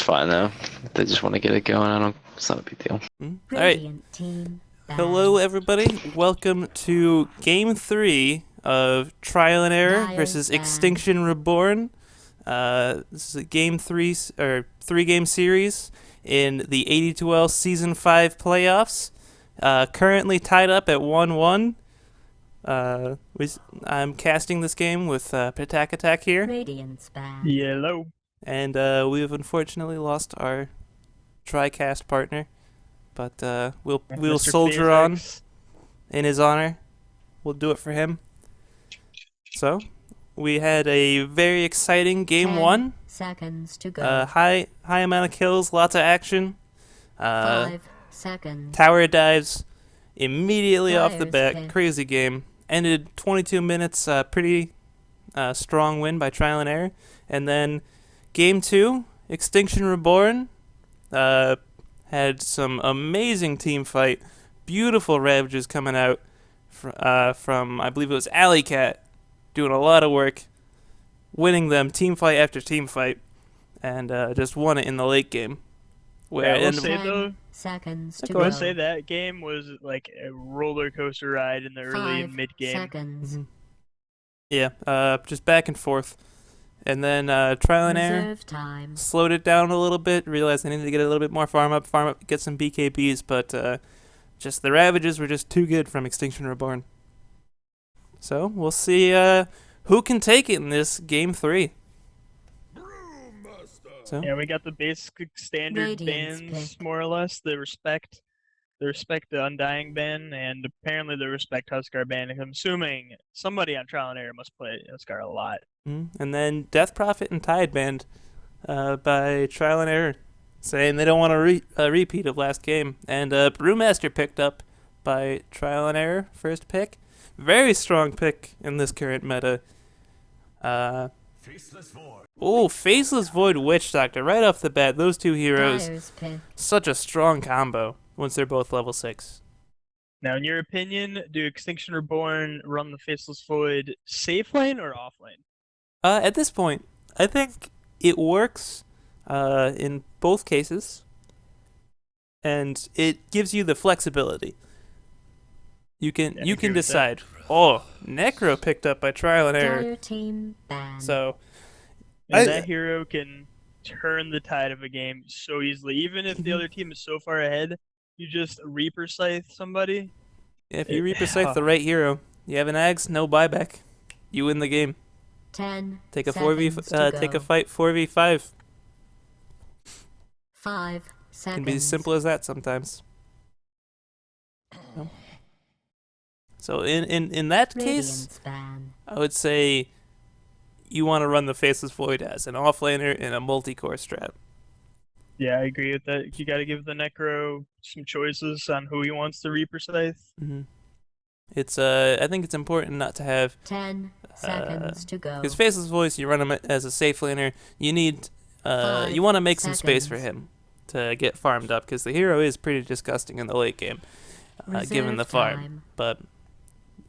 fine though. If they just want to get it going, I don't. It's not a big deal. All right. Hello, everybody. Welcome to Game 3 of Trial and Error versus Extinction Reborn. This is a Game 3 or 3-game series in the AD2L Season 5 playoffs. Currently tied up at 1-1. I'm casting this game with Patak Attack here. Yellow. And we have unfortunately lost our TriCast partner. But we'll Mr. soldier on Physics. in his honor. We'll do it for him. So, we had a very exciting game 10 1. seconds to go. High amount of kills, lots of action. 5 seconds. Tower dives immediately off the Players bat. pick. Crazy game. Ended 22 minutes. Pretty strong win by Trial and Error. And then game 2, Extinction Reborn. Had some amazing team fight. Beautiful Ravages coming out from I believe it was Alley Cat, doing a lot of work, winning them team fight after team fight, and just won it in the late game. Where I will and say though, 10 seconds to Go I ahead. will say that game was like a roller coaster ride in the early 5 and mid game. seconds. yeah, just back and forth, and then Trial and Error Reserve time. slowed it down a little bit. Realized they needed to get a little bit more farm up, get some BKBs, but just the Ravages were just too good from Extinction Reborn. So we'll see who can take it in this game 3. So Yeah, we got the basic standard Radiant's bans pick. more or less. They respect the Undying ban, and apparently they respect Huskar ban. I'm assuming somebody on Trial and Error must play Huskar a lot. and then Death Prophet and Tide banned by Trial and Error, saying they don't want a repeat of last game. And Brewmaster picked up by Trial and Error, first pick. Very strong pick in this current meta. Faceless Void Witch Doctor right off the bat. Those two heroes, Dyer's pick. such a strong combo once they're both level 6. Now, in your opinion, do Extinction Reborn run the Faceless Void safe lane or off lane? At this point, I think it works in both cases, and it gives you the flexibility. You can Yeah, I agree with that. decide. Oh, Necro picked up by Trial and Error. Dyer team ban. So And I- that hero can turn the tide of a game so easily. Even if the other team is so far ahead, you just Reaper Scythe somebody. if you Reaper Scythe the right hero, you have an Ags, no buyback. You win the game. 10 Take a seconds to take go. a fight 4v5. 5 seconds. Can be as simple as that sometimes. So in that case, Radiant's ban. I would say you want to run the Faceless Void as an offlaner in a multi-core strat. Yeah, I agree with that. You got to give the Necro some choices on who he wants to Reaper Scythe. It's I think it's important not to have 10 seconds to go. because Faceless Voice, you run him as a safe laner. You need you want to make some space for him to get farmed up because the hero is pretty disgusting in the late game, given the Reserve farm. time. But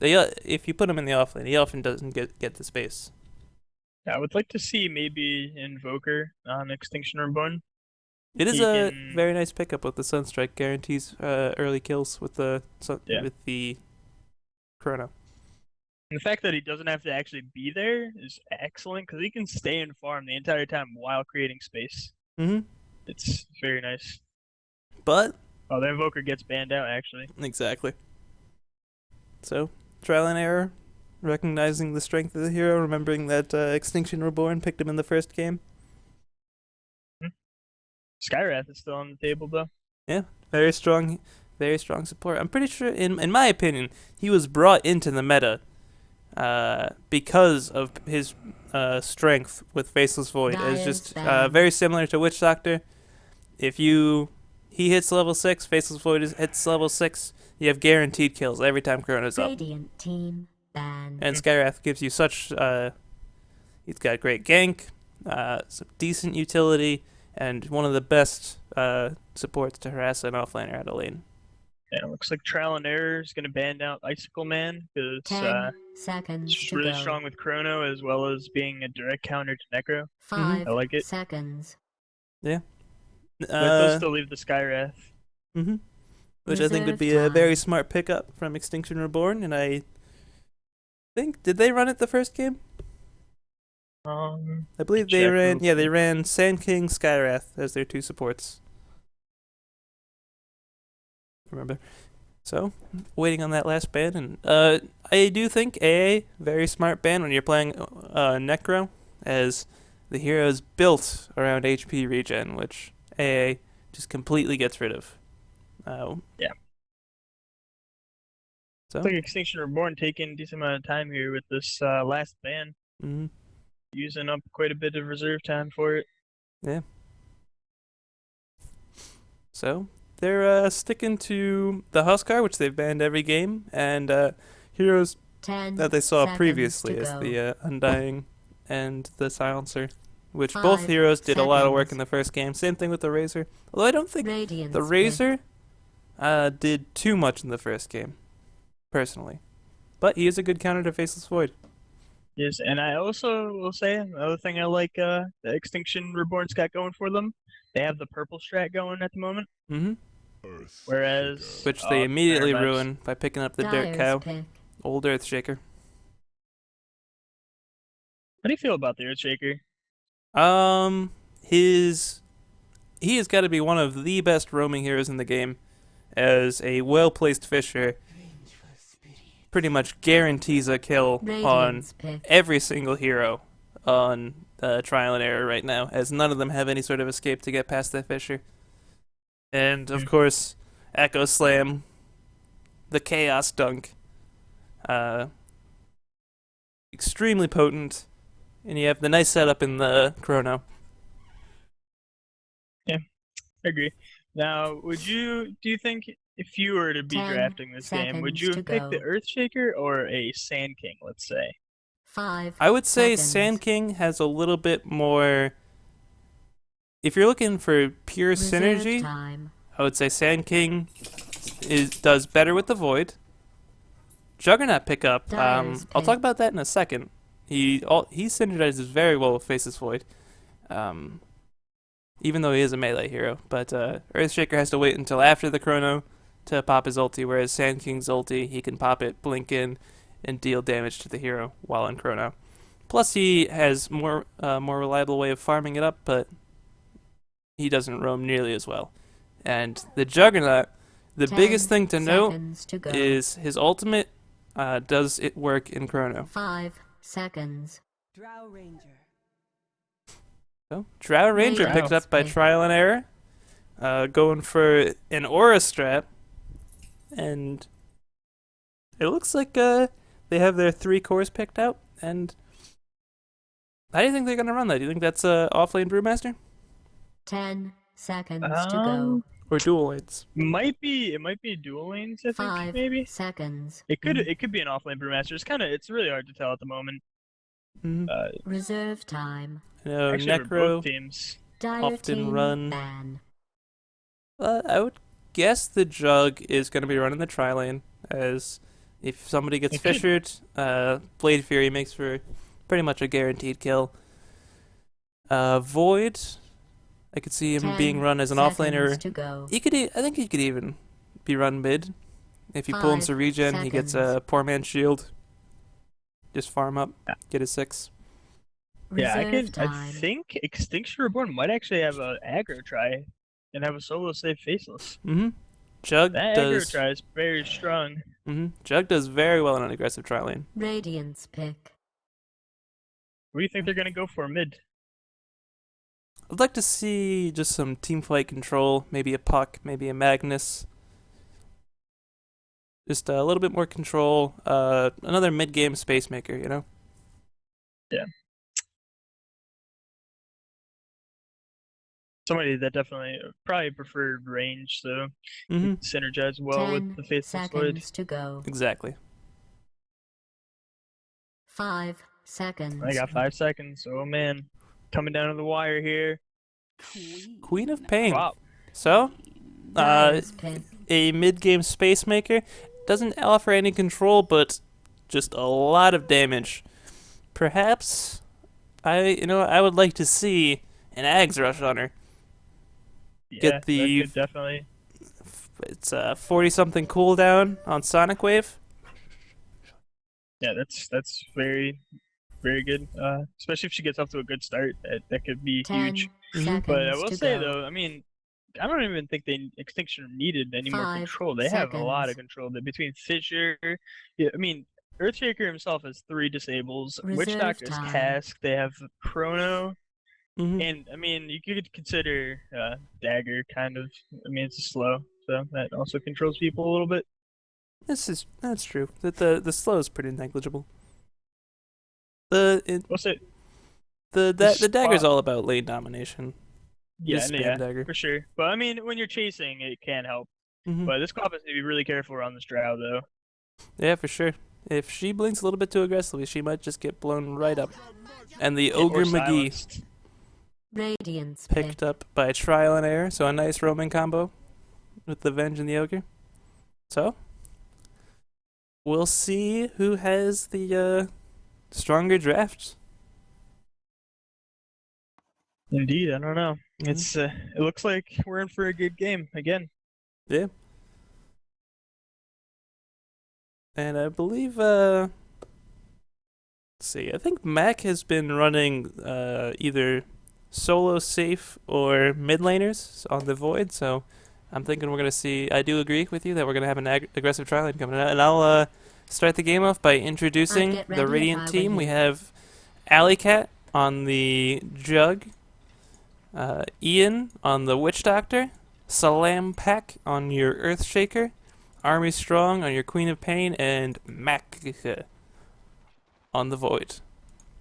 if you put him in the offlane, he often doesn't get the space. Yeah, I would like to see maybe Invoker on Extinction Reborn. It is He a can- very nice pickup with the Sunstrike. Guarantees early kills with the Yeah. with the Chrono. And the fact that he doesn't have to actually be there is excellent because he can stay and farm the entire time while creating space. It's very nice. But Oh, the Invoker gets banned out actually. exactly. So Trial and Error, recognizing the strength of the hero, remembering that Extinction Reborn picked him in the first game. Skywrath is still on the table though. Very strong support. I'm pretty sure, in my opinion, he was brought into the meta because of his strength with Faceless Void. It's just Dyer's very similar to Witch Doctor. If he hits level 6, Faceless Void hits level 6, you have guaranteed kills every time Chrono's up. Radiant team ban. And Skywrath gives you such... he's got great gank, some decent utility, and one of the best supports to harass an offlaner out of lane. Yeah, it looks like Trial and Error is going to ban out Icicle Man because 10 seconds it's to really go. strong with Chrono as well as being a direct counter to Necro. 5 I like it. seconds. But they'll still leave the Skywrath. Mm-hmm. Which I think would be a very smart pickup from Extinction Reborn, and I think, did they run it the first game? I believe they ran. Yeah, they ran Sand King, Skywrath as their 2 supports. Remember? So, waiting on that last ban, and I do think AA very smart ban when you're playing Necro, as the hero is built around HP regen, which AA just completely gets rid of. Yeah. So, it's like Extinction Reborn taking a decent amount of time here with this last ban. Mm-hmm. Using up quite a bit of reserve time for it. Yeah. So, they're sticking to the Huskar, which they've banned every game, and heroes that they saw previously as the Undying and the Silencer, which both heroes did a lot of work in the first game. Same thing with the Razor. Although I don't think the Razor did too much in the first game, personally. But he is a good counter to Faceless Void. Yes, and I also will say another thing I like the Extinction Reborn's got going for them. They have the purple strat going at the moment. Mm-hmm. Whereas which they immediately ruin by picking up the Dirt Cow, old Earthshaker. How do you feel about the Earthshaker? He has got to be one of the best roaming heroes in the game, as a well-placed fisher pretty much guarantees a kill on every single hero on Trial and Error right now, as none of them have any sort of escape to get past that fisher. And, of course, Echo Slam, the Chaos Dunk, extremely potent, and you have the nice setup in the Chrono. Yeah, I agree. Now, do you think if you were to be drafting this game, would you have picked the Earthshaker or a Sand King, let's say? 5 I would say seconds. Sand King has a little bit more... If you're looking for pure synergy, I would say Sand King does better with the Void. Juggernaut pickup, I'll talk about that in a second. He synergizes very well with Faceless Void. Even though he is a melee hero. But Earthshaker has to wait until after the Chrono to pop his ulti, whereas Sand King's ulti, he can pop it, blink in, and deal damage to the hero while in Chrono. Plus, he has more reliable way of farming it up, but he doesn't roam nearly as well. And the Juggernaut, the biggest thing to note is his ultimate does it work in Chrono. 5 seconds. Drow Ranger. So, Drow Ranger picked up by Trial and Error, going for an Aura strat, and it looks like they have their 3 cores picked out. And how do you think they're gonna run that? Do you think that's offlane Brewmaster? 10 seconds to go. Or dual lanes? It might be dual lanes, I think, 5 maybe. seconds. It could be an offlane Brewmaster. It's really hard to tell at the moment. Reserve time. You know, Actually, Necro both teams often run. Ban. I would guess the Jug is going to be running the tri-lane, as if somebody gets fissured, Blade Fury makes for pretty much a guaranteed kill. Void, I could see him being run as an offlaner. I think he could even be run mid. If you pull him to regen, he gets a poor man's shield. Just farm up, get his 6. Yeah, I think Extinction Reborn might actually have an aggro try and have a solo save Faceless. Jug that does... aggro try is very strong. Jug does very well in an aggressive tri lane. Radiance pick. What do you think they're gonna go for mid? I'd like to see just some teamfight control, maybe a Puck, maybe a Magnus. Just a little bit more control. Another mid-game space maker, you know? Yeah. Somebody that definitely probably preferred range, so synergize well with the Faceless Void. 10 seconds to go. Exactly. 5 seconds. I got 5 seconds. Oh man, coming down to the wire here. Queen of Pain. Wow. So, a mid-game space maker doesn't offer any control, but just a lot of damage. Perhaps, I would like to see an Ags rush on her. Yeah, Get that the could definitely. it's 40-something cooldown on Sonic Wave. Yeah, that's very very good. Especially if she gets off to a good start, that could be 10 huge. Mhm. But I seconds will to say go. though, I mean, I don't even think they Extinction needed any more 5 control. They have a lot of seconds. control. Between Fissure, yeah, I mean, Earthshaker himself has 3 disables. Witch Reserve Doctor is time. Cask. They have Chrono, Mhm. and I mean, you could consider Dagger kind of. I mean, it's slow, so that also controls people a little bit. That's true. The slow is pretty negligible. The We'll say the dagger's spot. all about lane domination. Yeah, Just spam yeah, dagger. for sure. But I mean, when you're chasing, it can help. Mhm. But this Quap has to be really careful around this Drow, though. Yeah, for sure. If she blinks a little bit too aggressively, she might just get blown right up. And the Yeah, Ogre or McGee silenced. Radiance picked up by Trial and Error, so a nice roaming combo with the Venge and the Ogre. So, we'll see who has the stronger draft. Indeed, I don't know. Mhm. It looks like we're in for a good game again. Yeah. And I believe, let's see, I think Mac has been running either solo safe or mid laners on the Void, so I'm thinking we're going to see, I do agree with you that we're going to have an aggressive trial lane coming out. And I'll start the game off by introducing get ready the if Radiant I were team. We you. have Alley Cat on the Jug, Ian on the Witch Doctor, Salam Pack on your Earthshaker, Army Strong on your Queen of Pain, and Mac on the Void.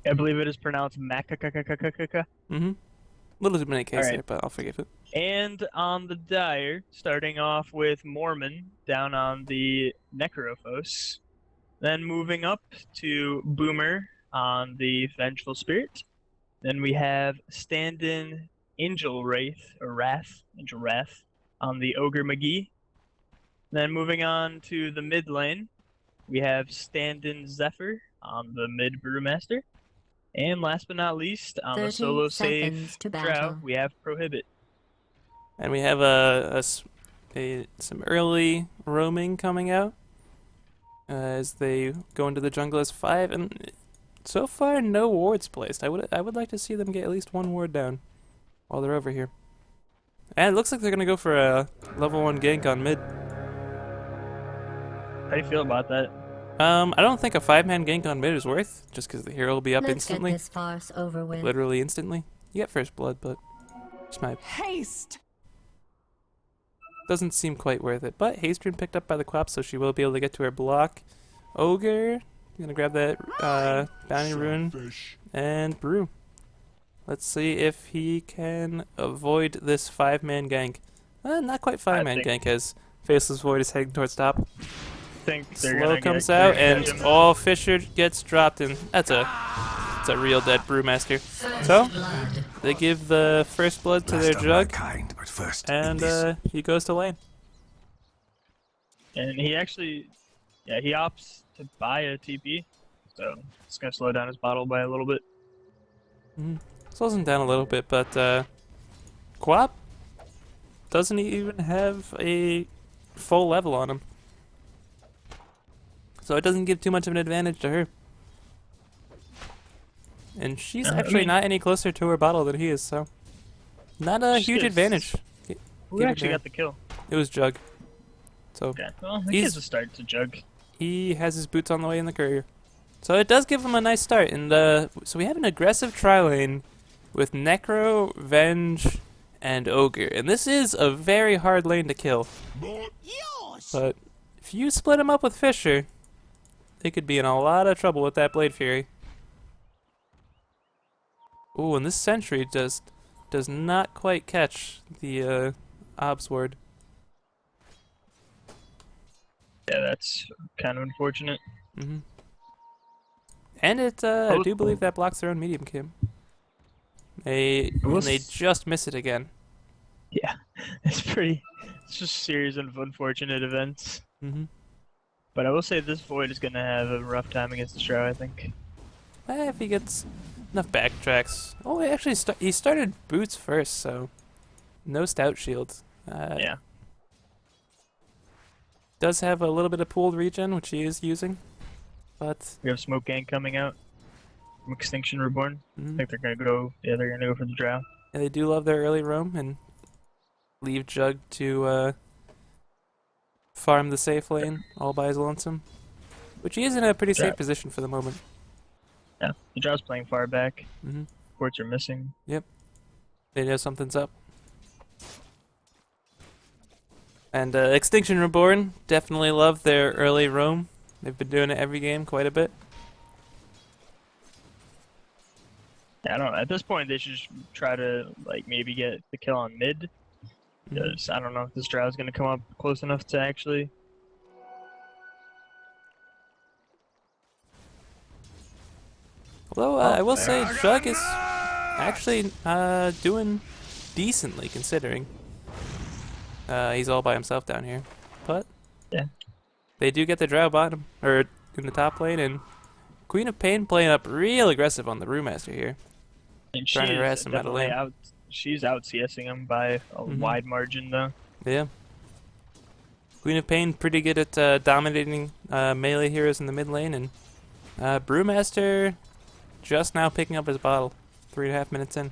I believe it is pronounced Makakakakakaka. Mm-hmm. Little too many Ks Alright. there, but I'll forgive it. And on the Dire, starting off with Mormon down on the Necrophos. Then moving up to Boomer on the Vengeful Spirit. Then we have stand-in Angel Wraith, or Wrath, Angel Wrath, on the Ogre McGee. Then moving on to the mid lane, we have stand-in Zephyr on the mid Brewmaster. And last but not least, on the 30 solo seconds safe to Drow, battle. we have Prohibit. And we have some early roaming coming out as they go into the jungle as 5, and so far no wards placed. I would like to see them get at least one ward down while they're over here. And it looks like they're gonna go for a level 1 gank on mid. How do you feel about that? I don't think a 5-man gank on mid is worth, just because the hero will be up Let's instantly. get this farce over with. Literally instantly. You get first blood, but just my Haste! doesn't seem quite worth it. But haste rune picked up by the Quap, so she will be able to get to her block. Ogre, gonna grab that bounty rune and brew. Let's see if he can avoid this 5-man gank. Not quite 5-man gank, as Faceless Void is heading towards top. Think they're Slow gonna comes get out, clear and catch him. all Fisher gets dropped in. That's a real dead Brewmaster. So they give the first blood to their Jug, and he goes to lane. And he actually, yeah, he opts to buy a TP, so it's gonna slow down his bottle by a little bit. Slows him down a little bit, but Quap doesn't even have a full level on him. So it doesn't give too much of an advantage to her. And she's actually not any closer to her bottle than he is, so not a huge advantage. Who actually got the kill? It was Jug. So Okay, well, he gives a start to Jug. he has his boots on the way in the courier. So it does give him a nice start. And so we have an aggressive tri-lane with Necro, Venge, and Ogre. And this is a very hard lane to kill. But if you split him up with Fisher, they could be in a lot of trouble with that Blade Fury. Ooh, and this Sentry does not quite catch the Obs Ward. Yeah, that's kind of unfortunate. Mm-hmm. And it, I do believe that blocks their own medium Kim. And they just miss it again. Yeah, it's just a series of unfortunate events. Mm-hmm. But I will say this Void is gonna have a rough time against the Shroud, I think. If he gets enough backtracks. Oh, he actually he started boots first, so No stout shield. Yeah. Does have a little bit of pooled regen, which he is using, but We have Smoke Gang coming out from Extinction Reborn. I mhm. think they're gonna go. Yeah, they're gonna go for the drow. Yeah, they do love their early roam and leave Jug to farm the safe lane all by his lonesome, which he is in a pretty safe Drow. position for the moment. Yeah, the drow's playing far back. Hmm Ports are missing. They know something's up. And Extinction Reborn definitely love their early roam. They've been doing it every game quite a bit. Yeah, I don't know. At this point, they should just try to like maybe get the kill on mid. Because I don't know if this drow's gonna come up close enough to actually. Although I will say Jug is actually doing decently considering he's all by himself down here. But Yeah. they do get the drow bottom or in the top lane, and Queen of Pain playing up real aggressive on the Brewmaster here. And Trying to she's harass him out of definitely lane. out. She's out CSing him by a wide margin though. Yeah. Queen of Pain pretty good at dominating melee heroes in the mid lane, and Brewmaster just now picking up his bottle. 3.5 minutes in.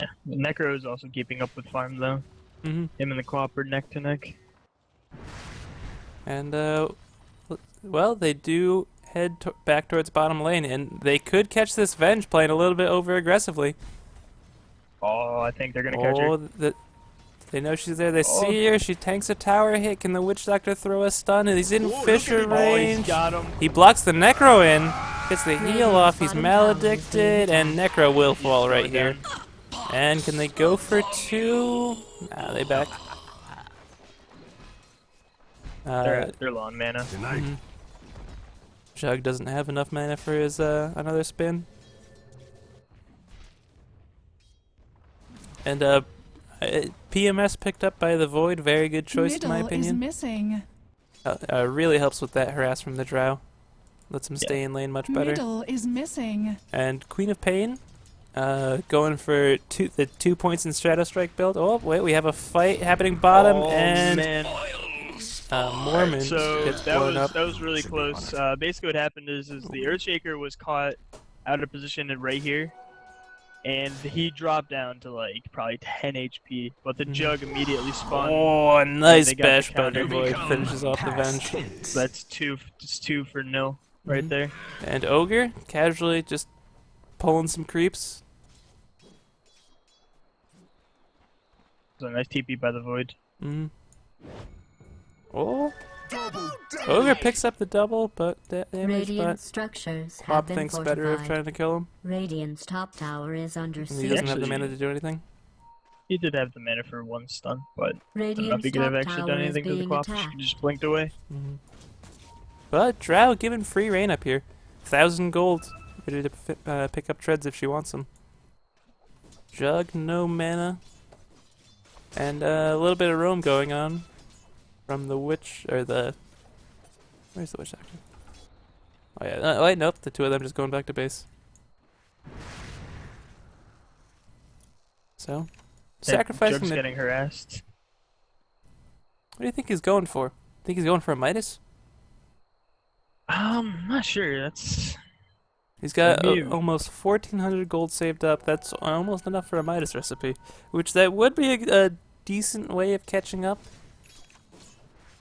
Yeah. Necro is also keeping up with farm though. Hmm Him and the co-op are neck to neck. And well, they do head back towards bottom lane, and they could catch this Venge playing a little bit over aggressively. Oh, I think they're gonna catch her. They know she's there. They see her. She tanks a tower hit. Can the Witch Doctor throw a stun? And he's in Fisher range. He's got him. He blocks the Necro in. Gets the heal off. He's maledicted, and Necro will fall right here. And can they go for 2? Nah, they back. They're low on mana. Mhm. Jug doesn't have enough mana for his another spin. And PMS picked up by the Void, very good choice in my Middle is opinion. missing. Really helps with that harass from the Drow. Lets him stay in lane much better. Middle is missing. And Queen of Pain, going for the 2 points in Shadow Strike build. Oh wait, we have a fight happening bottom, and man. Mormon So gets that blown was up. that was really close. Basically, what happened is the Earthshaker was caught out of position right here, and he dropped down to like probably 10 HP. But the Jug immediately spawned. Oh, a nice they got the bash by the counter. Void finishes off the Venge. So that's two for nil right Mhm. there. And Ogre casually just pulling some creeps. So nice TP by the Void. Mm. Oh, Ogre picks up the double, but that damage. Radiant But structures have Pop been thinks better of fortified. trying to kill him. Radiant's top tower is under And he siege. doesn't have the Actually- mana to do anything. He did have the mana for one stun, but I don't know if Radiant's he could have top actually tower done is anything to the being co-op. She attacked. just blinked away. Mhm. But Drow given free reign up here. 1,000 gold. Ready to pick up treads if she wants them. Jug, no mana. And a little bit of roam going on from the witch, or the... Where's the witch doctor? Oh yeah, wait, nope, the two of them just going back to base. So, sacrificing Jug's the... getting harassed. What do you think he's going for? Think he's going for a Midas? Not sure. That's He's got Maybe- almost 1,400 gold saved up. That's almost enough for a Midas recipe, which that would be a decent way of catching up.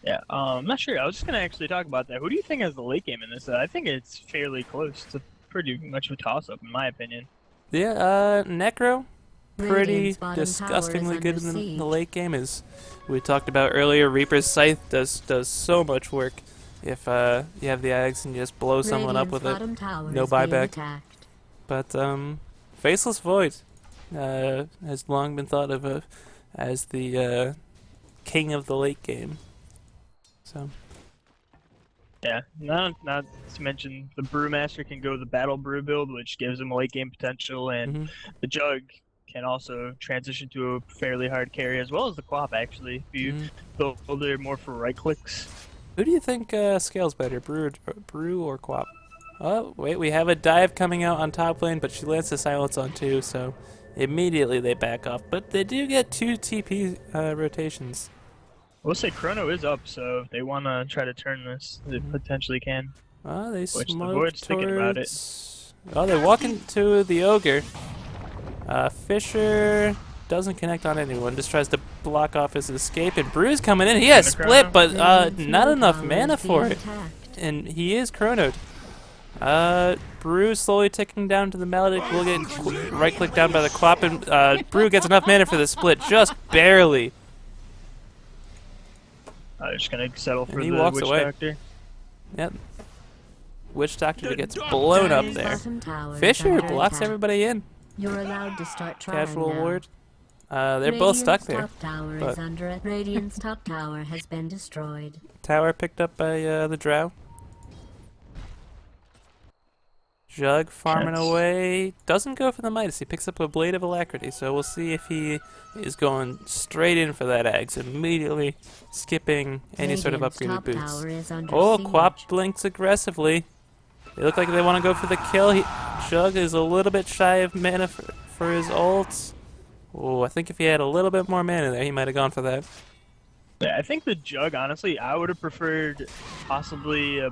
yeah. I'm not sure. I was just gonna actually talk about that. Who do you think has the late game in this? I think it's fairly close. It's pretty much a toss-up, in my opinion. Yeah, Necro, pretty Radiant's bottom tower is disgustingly good under in the siege. late game. As we talked about earlier, Reaper's Scythe does so much work. If you have the axe and you just blow someone up with it. Radiant's bottom tower No is being buyback. attacked. But Faceless Void has long been thought of as the king of the late game. So Yeah. Not to mention the Brewmaster can go the Battle Brew build, which gives him late game potential, and mhm. the Jug can also transition to a fairly hard carry, as well as the Quap actually. If you Mhm. build it more for right clicks. Who do you think scales better, Brew or Quap? Oh, wait, we have a dive coming out on top lane, but she lands the silence on 2, so Immediately they back off, but they do get 2 TP rotations. We'll say Chrono is up, so if they want to try to turn this, they potentially can. Oh, they Which the smoke Void's thinking about it. towards... Oh, they walk into the Ogre. Fisher doesn't connect on anyone, just tries to block off his escape, and Brew's coming in. He has And the split, but Radiant's not middle enough tower mana is for being it. attacked. And he is chronoed. Brew slowly ticking down to the Maledict. Will get right click down by the Quap, and Brew gets enough mana for the split, just barely. I'm just gonna settle for And he the walks Witch away. Doctor. Yep. Witch Doctor gets blown up Dire's there. bottom tower is Fisher under blocks attack. everybody in. You're allowed to start trying Casual now. ward. They're both stuck Radiant's there. Top tower but- is under Radiant's top tower has been destroyed. Tower picked up by the Drow. Jug farming Yes. away. Doesn't go for the Midas. He picks up a Blade of Alacrity. So we'll see if he is going straight in for that Axe, immediately skipping any sort of Radiant's upgraded top boots. tower is under Oh, siege. Quap blinks aggressively. They look like they want to go for the kill. Jug is a little bit shy of mana for his ults. Oh, I think if he had a little bit more mana there, he might have gone for that. Yeah, I think the Jug, honestly, I would have preferred possibly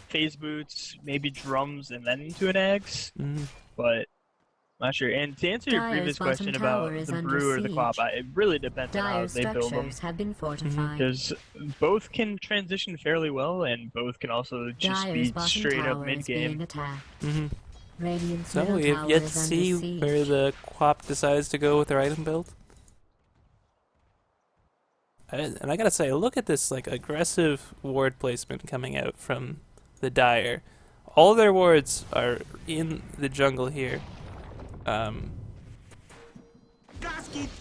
phase boots, maybe drums, and then into an axe. Mhm. But I'm not sure. And to answer your Dire's previous bottom question tower about is the under Brew or the Quap, siege. it really depends on how Dire's they build them. structures have been fortified. Because both can transition fairly well, and both can also just Dire's be bottom straight up tower mid is being game. attacked. Mhm. Radiant's So middle we have tower yet to is under see siege. where the Quap decides to go with their item build. And I gotta say, look at this like aggressive ward placement coming out from the Dire. All their wards are in the jungle here.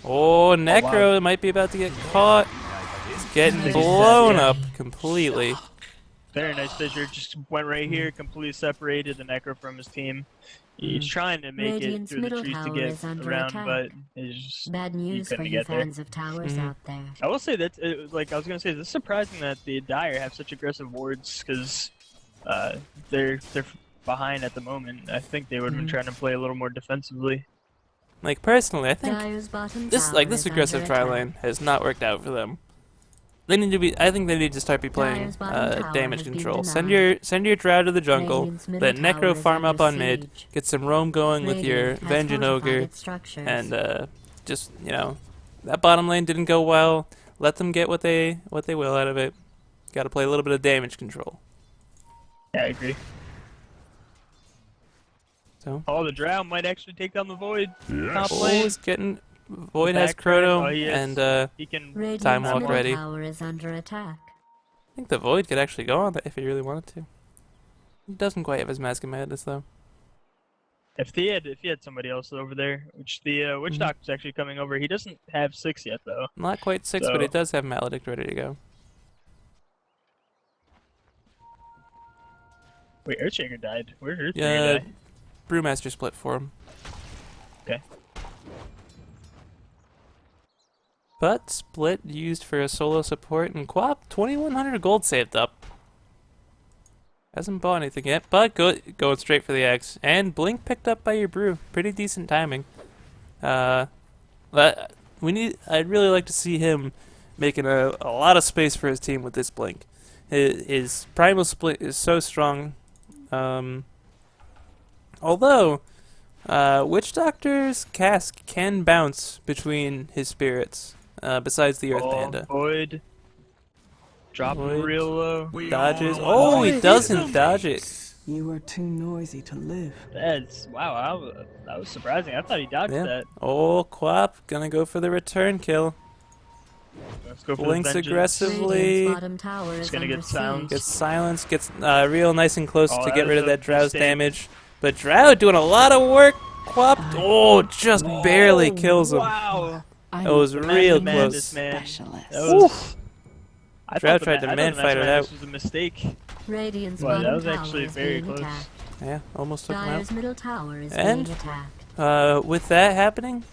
Oh, Necro might be about to get caught. He's getting He's blown dead, yeah. up completely. Very nice Fisher, just went right here, completely separated the Necro from his team. He's trying to make Radiant's it through the middle trees to tower get is under around, attack. but it's just Bad news for couldn't you get there. fans of towers Mhm. out there. I will say that, like I was gonna say, it's surprising that the Dire have such aggressive wards because they're behind at the moment. I think they would have been trying to play a little more defensively. Like personally, I think Dire's bottom this tower this is aggressive under tri attack. lane has not worked out for them. They need to be. I think they need to start be playing Dire's bottom tower damage has been control. denied. Send your Drow to the jungle. Radiant's middle Let tower Necro is farm up under on mid. siege. Get some roam going with your Radiant has Vengeance fortified Ogre, its structures. and just that bottom lane didn't go well. Let them get what they will out of it. Got to play a little bit of damage control. Yeah, I agree. So Oh, the Drow might actually take down the Void. Top oh, lane. he's getting Void has Back track. Chrono, Oh, he is. and He can. Radiant's Time Walk middle ready. tower is under attack. I think the Void could actually go on that if he really wanted to. He doesn't quite have his Mask of Madness though. If he had somebody else over there, which the Witch Mhm. Doctor's actually coming over, he doesn't have 6 yet though. Not quite 6, but he So- does have Maledict ready to go. Wait, Earthshaker died. Where did Earthshaker Yeah, die? Brewmaster split for him. Okay. But split used for a solo support, and Quap 2100 gold saved up. Hasn't bought anything yet, but going straight for the X. And Blink picked up by your Brew. Pretty decent timing. But I'd really like to see him making a lot of space for his team with this Blink. His primal split is so strong. Although Witch Doctor's cask can bounce between his spirits, besides the Earth Panda. Void. Drop him Void. real low. Dodges. Oh, he doesn't dodge it. You are too noisy to live. That's wow. That was surprising. I thought he dodged Yeah. that. Oh, Quap gonna go for the return kill. Let's go for Blinks the vengeance. aggressively. Radiant's bottom tower is Just gonna under get silenced. siege. Gets silence. Gets real nice and close Oh, to that get was rid of a that Drow's mistake. damage. But Drow doing a lot of work. Quap. Oh, just barely kills him. Wow. That was real Madness, close. man. Specialist. That was. I Drow thought the tried to I thought man the fight it Madness out. was a mistake. Radiant's Well, that bottom was tower actually is very being close. attacked. Yeah, almost took him out. Dire's middle tower is And- being attacked. With that happening,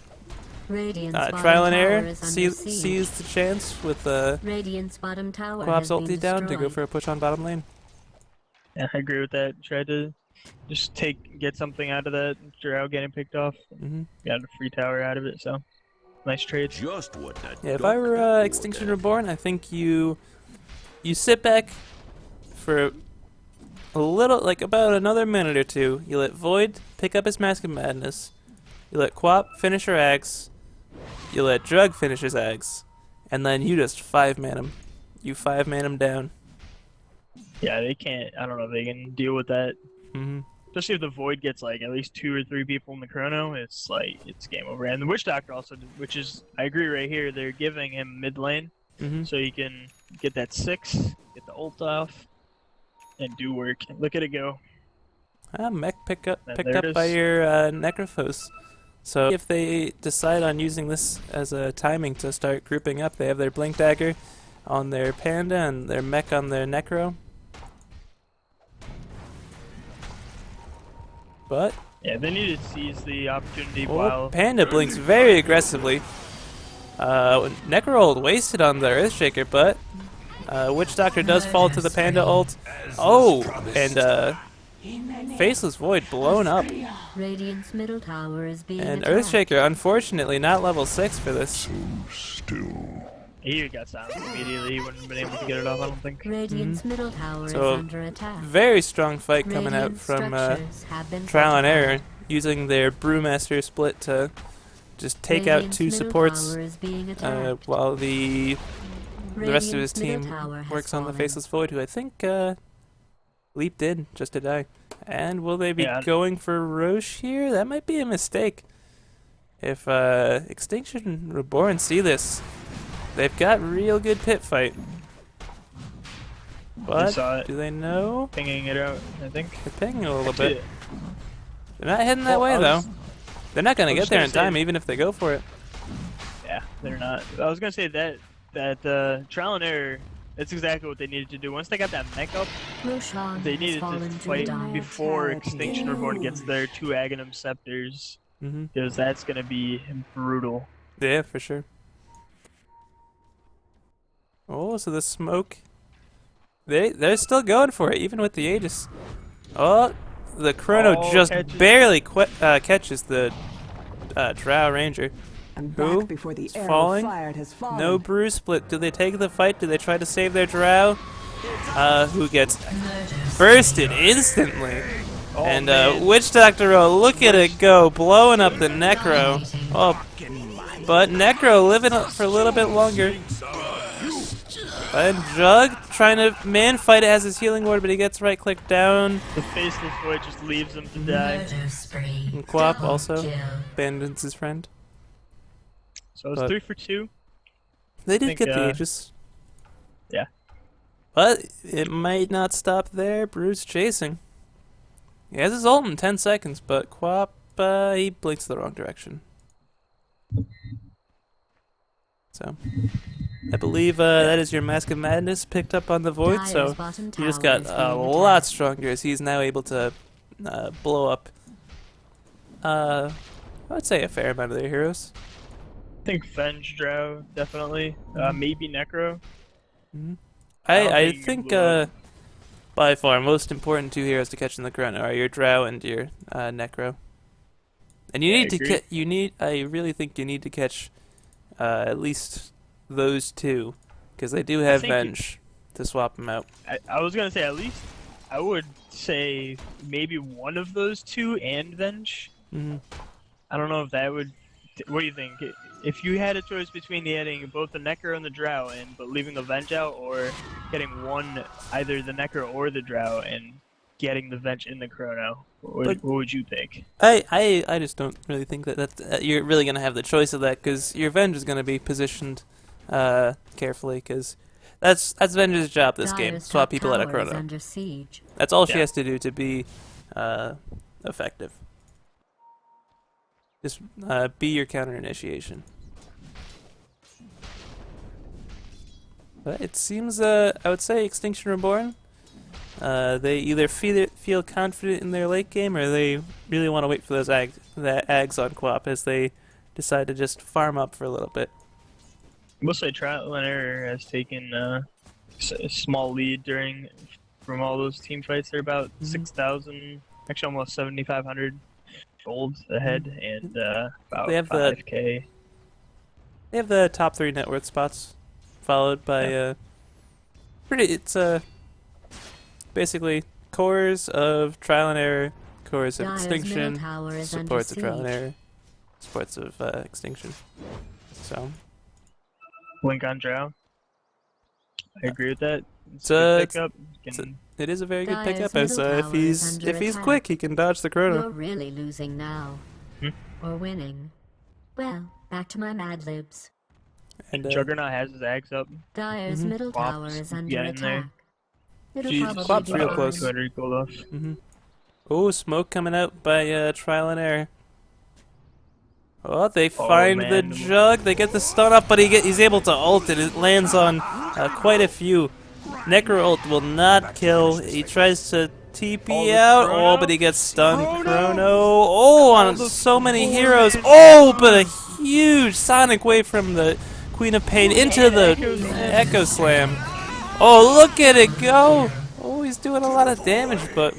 Radiant's bottom Trial and tower Error is under sees siege. the chance with Radiant's bottom tower Quap's has been ulti down to go destroyed. for a push on bottom lane. Yeah, I agree with that. Tried to just get something out of that drow getting picked off. Got a free tower out of it, so nice trade. Just what that Yeah, if I were Extinction Reborn, I think you sit back for a little, like about another minute or two. You let Void pick up his Mask of Madness. You let Quap finish her Ags. You let Drug finish his Ags. And then you just 5-man him. You 5-man him down. Yeah, they can't. I don't know if they can deal with that. Mm-hmm. Especially if the Void gets like at least 2 or 3 people in the Chrono, it's like it's game over. And the Witch Doctor also, which is I agree right here. They're giving him mid lane, so you can get that 6, get the ult off, and do work. Look at it go. Mech picked up it by is. your Necrophos. So if they decide on using this as a timing to start grouping up, they have their Blink Dagger on their Panda and their Mech on their Necro. But Yeah, they need to seize the opportunity while Panda blinks very aggressively. Necro ult wasted on the Earthshaker, but Witch Doctor does fall to the Panda ult. Oh, and Faceless Void blown up. Radiant's middle tower is being And attacked. Earthshaker, unfortunately, not level 6 for this. he got silenced immediately. He wouldn't have been able to get it off, I don't think. Radiant's middle tower So, is under attack. Very strong fight coming out Radiant from structures have been Trial and fortified. Error, using their Brewmaster split to just take out Radiant's 2 middle supports tower is being attacked. while the rest of his Radiant's middle team tower has works on the fallen. Faceless Void, who I think leaped in just to die. And will they be Yeah. going for Roche here? That might be a mistake. If Extinction Reborn see this, they've got real good pit fight. But saw it. do they know? Pinging it out, I think. They're pinging a little Actually, bit. They're not heading that Well, way I though. was- They're not gonna I was get just there gonna in say- time, even if they go for it. Yeah, they're not. I was gonna say that Trial and Error. That's exactly what they needed to do. Once they got that mech up, Roshan they has needed fallen to to fight die. before Extinction Reborn gets their 2 Aghanim Scepters, because that's gonna be brutal. Yeah, for sure. Oh, so the smoke. They're still going for it, even with the Aegis. Oh, the Chrono Oh, just catches. barely catches the Drow Ranger. And Who? back before the Is arrow falling? fired has fallen. No brew split. Do they take the fight? Do they try to save their Drow? Who gets bursted instantly. And Witch Doctor, look at it go, blowing up the Necro. Oh, but Necro living up for a little bit longer. And Jug trying to man fight it, has his healing ward, but he gets right click down. The Faceless Void just leaves him to die. And Quap also abandons his friend. So it's But- 3 for 2. They did think, get the Aegis. yeah. But it might not stop there. Brew's chasing. He has his ult in 10 seconds, but Quap, he blinks the wrong direction. So, I believe that is your Mask of Madness picked up on the Void, Dire's so bottom he just tower got is a being lot attacked. stronger as he's now able to blow up, I would say a fair amount of their heroes. I think Venge Drow, definitely. Maybe Necro. I think think Blue- by far most important 2 heroes to catch in the Chrono are your Drow and your Necro. And you Yeah, I need to agree. I really think you need to catch at least those 2, because they do have think you- Venge to swap them out. I was gonna say at least I would say maybe one of those 2 and Venge. I don't know if that would. What do you think? If you had a choice between getting both the Necro and the Drow in, but leaving the Venge out, or getting either the Necro or the Drow and getting the Venge in the Chrono, what would you pick? I just don't really think that you're really going to have the choice of that, because your Venge is going to be positioned carefully, because that's Venge's job this game, Dire's swap top people out of tower is Chrono. under siege. That's all she Yeah. has to do to be effective. Just be your counter initiation. But it seems, I would say Extinction Reborn, they either feel confident in their late game, or they really want to wait for those ags on Quap as they decide to just farm up for a little bit. We'll say Trial and Error has taken a small lead from all those team fights. They're about 6,000 Actually, almost 7,500 gold ahead, and about They have the 5k. They have the top 3 net worth spots, followed by it's basically cores of trial and error, cores of Dyer's middle extinction, tower is under supports of trial and siege. error, supports of extinction. So Blink on Drow. I agree with that. It's So a good it's- pickup. it's a- Can, it is a very good Dyer's pickup, as middle if tower is under he's attack. quick, he can dodge the chrono. You're really losing now. Hmm? Or winning. Well, back to my Mad Libs. And Juggernaut has his axe up. Dyer's Mhm. middle Quap's tower is under getting there. attack. It'll Jeez, probably Quap's be real fine. close. 200 gold off. Oh, smoke coming out by trial and error. Oh, they find the man. jug. They get the stun up, but he's able to ult it. It lands on quite a few. Necro ult will not kill. He tries to TP out. Chrono? Oh, but he gets stunned. Chrono? Oh, on so many heroes. Oh, but a huge sonic wave from the Queen of Pain into the Echo Slam. Oh, look at it go. Oh, he's doing a lot of damage, but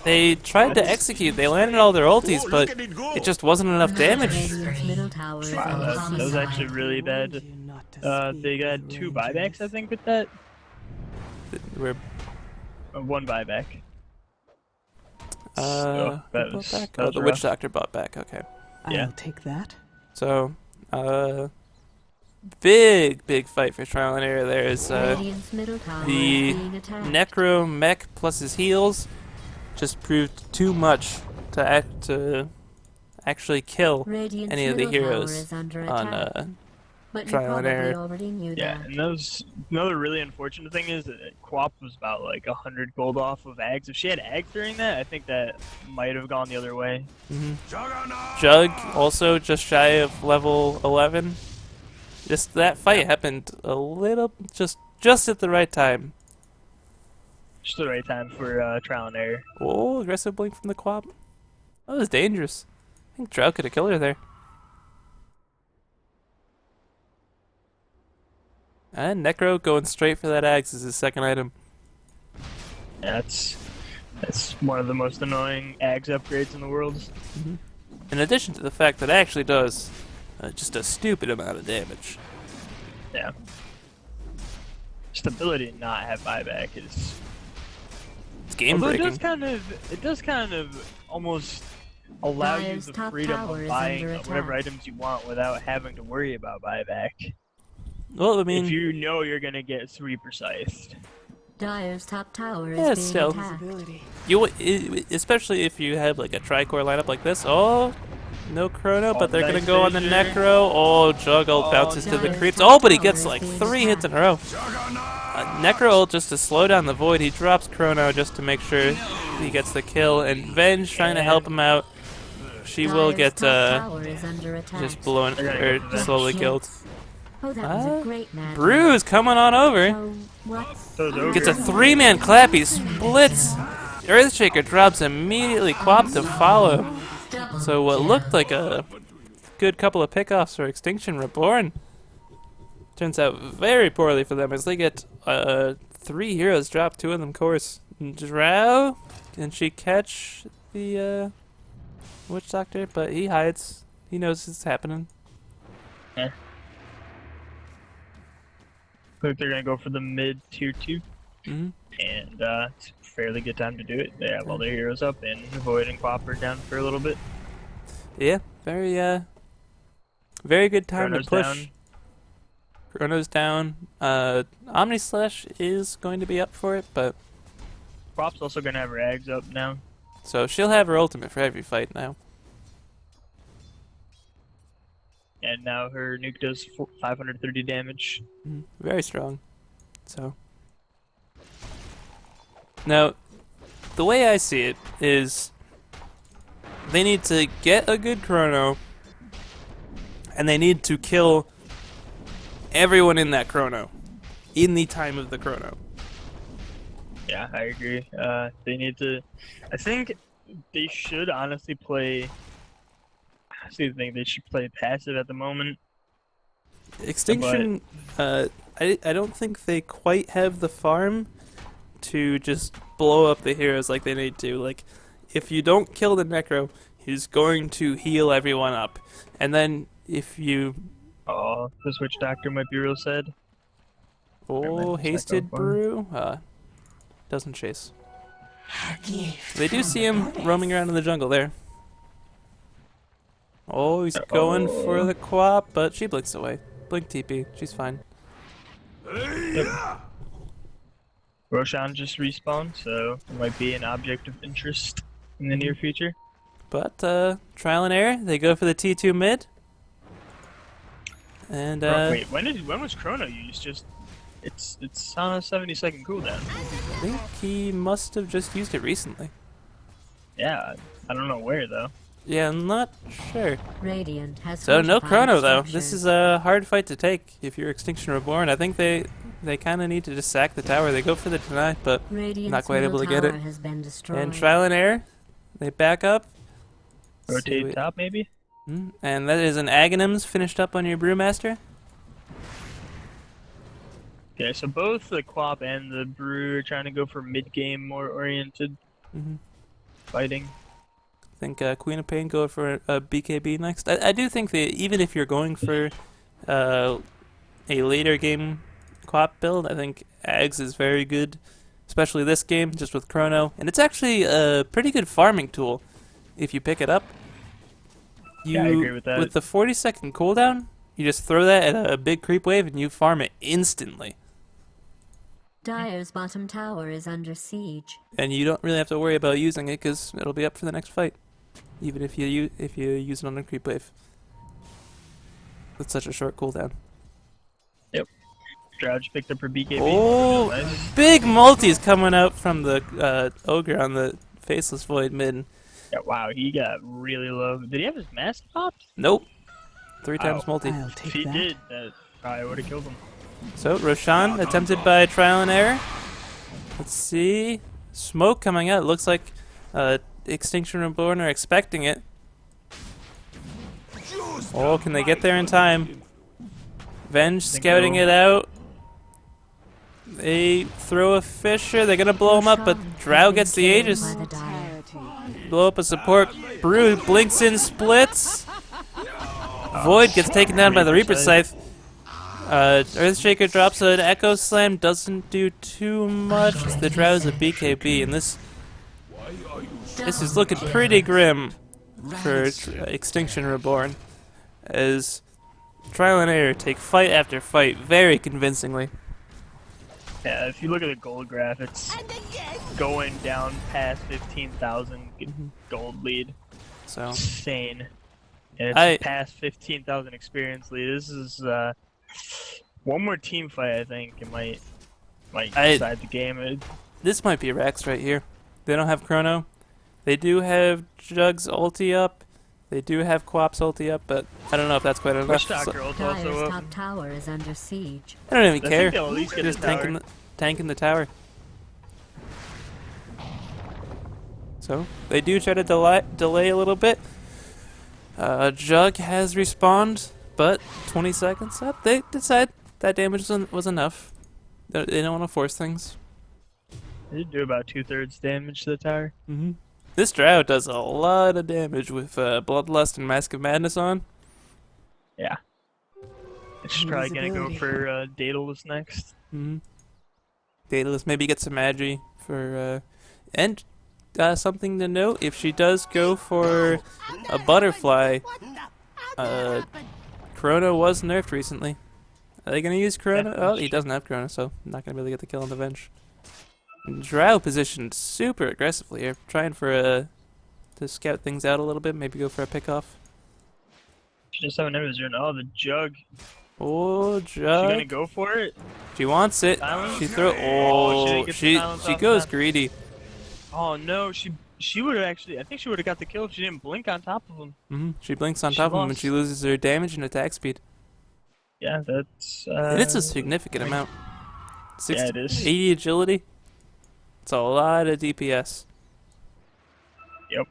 they tried to execute. They landed all their ultis, but it just wasn't enough damage. Radiant's middle tower is Wow, under that was homicide. actually really bad. They got 2 buybacks, I think, with that. We're 1 buyback. who that bought was- back? that Oh, was the rough. Witch Doctor bought back. Okay, Yeah. I'll take that. so big fight for trial and error. There is Radiant's middle tower the is being attacked. Necro mech plus his heals just proved too much to actually kill Radiant's any of the middle tower heroes is under on attack. But you trial and probably error. already knew Yeah, that. and that was another really unfortunate thing is that Quap was about like 100 gold off of Ags. If she had Ags during that, I think that might have gone the other way. Jug also just shy of level 11. Just that fight happened a little just at the right time. Just the right time for trial and error. Oh, aggressive blink from the Quap. That was dangerous. I think Drow could have killed her there. And Necro going straight for that axe is his second item. Yeah, that's one of the most annoying Ags upgrades in the world. In addition to the fact that it actually does just a stupid amount of damage. Yeah. Just the ability to not have buyback is It's game although breaking. it does kind of almost allow you Dyer's the top freedom tower of is buying under whatever attack. items you want without having to worry about buyback. Well, I mean, If you know you're gonna get 3 precise. Dyer's top tower is Yeah, being still. attacked. especially if you have like a tri-core lineup like this. Oh, no chrono, but they're gonna nice go on the vision. Necro. Oh, Jug ult Oh, bounces to the Dyer's creeps. top Oh, but he tower gets is like being 3 hits in a row. Necro ult just to slow down the void. He drops chrono just to make sure he gets the kill. And Venge trying to help him out. She will Dyer's get top tower is under attack. just blown They're gonna or go for Venge. slowly killed. Oh, that was Ah, a great match. Bruise coming on over. So, what's Those ogres. Gets a 3-man clap. He splits. Earthshaker drops immediately. Quap to follow. So what looked like a good couple of pickoffs for Extinction.Reborn turns out very poorly for them as they get 3 heroes drop, 2 of them course. Drow, can she catch the Witch Doctor? But he hides. He knows it's happening. I think they're gonna go for the mid tier 2, hmm and it's a fairly good time to do it. They have all their heroes up, and Void and Quap are down for a little bit. Yeah, very good time Chrono's to push. down. Chrono's down. Omni Slash is going to be up for it, but Quap's also gonna have her Ags up now. so she'll have her ultimate for every fight now. And now her nuke does 530 damage. Very strong. So now, the way I see it is, they need to get a good chrono, and they need to kill everyone in that chrono in the time of the chrono. Yeah, I agree. They need to. I think they should honestly play. I honestly think they should play passive at the moment. Extinction, I don't think they quite have the farm to just blow up the heroes like they need to. Like, if you don't kill the Necro, he's going to heal everyone up. And then if you... Oh, the Switch Doctor might be real sad. Oh, Check Hasted out one. Brew? Doesn't chase. They do see him roaming around in the jungle there. Oh, he's going for the Quap, but she blinks away. Blink TP, she's fine. Roshan just respawned, so it might be an object of interest in the near future. But, trial and error, they go for the T2 mid. And, Wait, when was Chrono used? Just it's on a 70-second cooldown. I think he must have just used it recently. Yeah, I don't know where though. Yeah, I'm not sure. Radiant has So no fortified Chrono though. structures. This is a hard fight to take if you're Extinction Reborn. I think they kind of need to just sack the tower. They go for the deny, but Radiant's not quite able to get middle it. tower has been destroyed. and trial and error, they back up. See Rotate what- top maybe. And that is an Aghanims finished up on your Brewmaster. Okay, so both the Quap and the Brew are trying to go for mid-game, more oriented fighting. I think Queen of Pain go for a BKB next. I do think that even if you're going for a later game Quap build, I think Ags is very good, especially this game, just with Chrono. And it's actually a pretty good farming tool if you pick it up. Yeah, I agree with that. With the 40-second cooldown, you just throw that at a big creep wave and you farm it instantly. Dire's bottom tower is under siege. And you don't really have to worry about using it because it'll be up for the next fight, even if you use it on a creep wave. With such a short cooldown. Drouch picked up her BKB. Oh, Nice. big multis coming out from the ogre on the faceless void mid. Yeah, wow, he got really low. Did he have his mask popped? Nope. 3 times Ow. multi. I'll If take he that. did, that probably would have killed him. So Roshan attempted by trial and error. Let's see. Smoke coming out. Looks like Extinction Reborn are expecting it. Oh, can they get there in time? Venge scouting it out. They throw a Fisher. They're gonna blow him up, but Drow gets the Aegis. By the Dire. Blow up a support. Brew blinks in, splits. Void gets taken down by the Reaper Scythe. Earthshaker drops an Echo Slam, doesn't do too much. The Drow is a BKB, and this is looking pretty grim for Extinction Reborn, as Trial and Error take fight after fight very convincingly. Yeah, if you look at the gold graph, it's going down past 15,000 gold lead. So Insane. And I- it's past 15,000 experience lead. This is one more team fight, I think. It might decide the game. this might be Rex right here. They don't have Chrono. They do have Jug's ulti up. They do have Quap's ulti up, but I don't know if that's quite enough. Witch So- Doctor ult Dire's also up. top tower is under siege. I don't even I care. think they'll at least get Just the tower. tanking the tower. So they do try to delay a little bit. Jug has respawned, but 20 seconds up, they decide that damage was enough. They don't want to force things. They do about 2/3 damage to the tower. This Drow does a lot of damage with Bloodlust and Mask of Madness on. Yeah. It's probably gonna go Invisibility. for Daedalus next. Daedalus maybe get some Magi for and something to note, if she does go for a butterfly, Chrono was nerfed recently. Are they gonna use Chrono? Yeah, Oh, that's he true. doesn't have Chrono, so not gonna really get the kill on the Venge. Drow positioned super aggressively here, trying for to scout things out a little bit, maybe go for a pickoff. She just have an Amazon. Oh, the Jug. Oh, She gonna Jug. go for it? She wants it. Silence? She throw. Oh, she Oh, didn't get the she silence off goes that. greedy. Oh no, she would have actually. I think she would have got the kill if she didn't blink on top of him. She blinks on She top of him and lost. she loses her damage and attack speed. Yeah, that's. And it's a significant amount. Yeah, it is. 80 agility. It's a lot of DPS. Yep.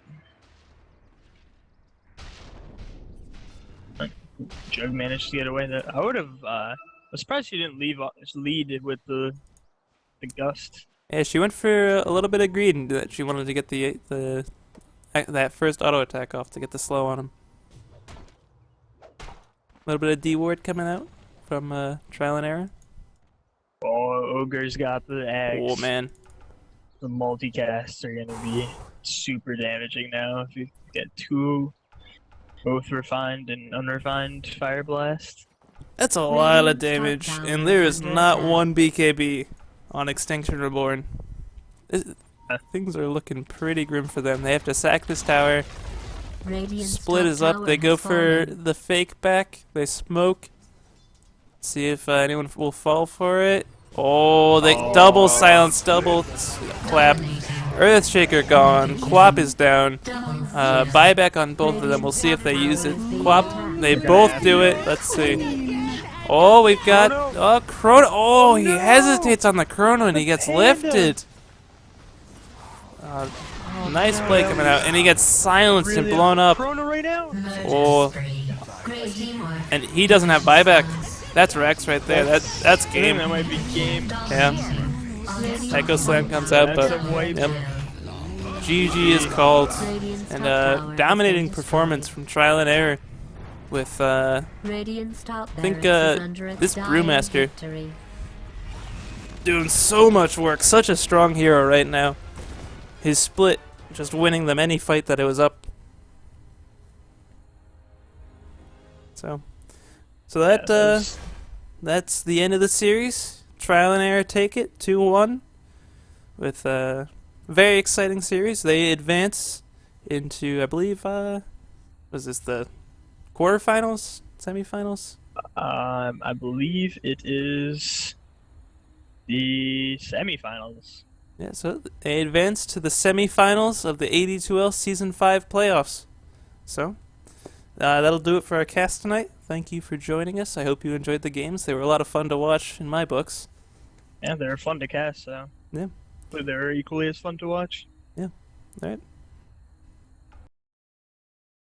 Jug managed to get away. I would have. I was surprised she didn't lead with the gust. Yeah, she went for a little bit of greed and that she wanted to get that first auto attack off to get the slow on him. A little bit of D ward coming out from Trial and Error. Oh, Ogre's got the axe. Oh man. The multicasts are gonna be super damaging now if you get two, both refined and unrefined Fire Blast. That's a lot of damage, and there is not one BKB on Extinction Reborn. Things are looking pretty grim for them. They have to sack this tower. Split is up. They go for the fake back. They smoke. See if anyone will fall for it. Oh, they double silence, double clap. Earthshaker gone. Quap is down. Buyback on both of them. We'll see if they use it. Quap, they both do it. Let's see. Oh, we've got Chrono. Oh, he hesitates on the Chrono and he gets lifted. Nice play coming out, and he gets silenced and blown up. Oh, and he doesn't have buyback. That's Rex right there. That's game. That might be game. Yeah. Echo Slam comes out, but yep. GG is called, and dominating performance from Trial and Error with I think this Brewmaster doing so much work. Such a strong hero right now. His split just winning them any fight that it was up. So that's the end of the series. Trial and Error take it 2-1 with a very exciting series. They advance into, I believe, was this the quarterfinals, semifinals? I believe it is the semifinals. Yeah, so they advance to the semifinals of the AD2L Season 5 playoffs. So, that'll do it for our cast tonight. Thank you for joining us. I hope you enjoyed the games. They were a lot of fun to watch in my books. Yeah, they're fun to cast, so. Yeah. But they're equally as fun to watch. Yeah. All right.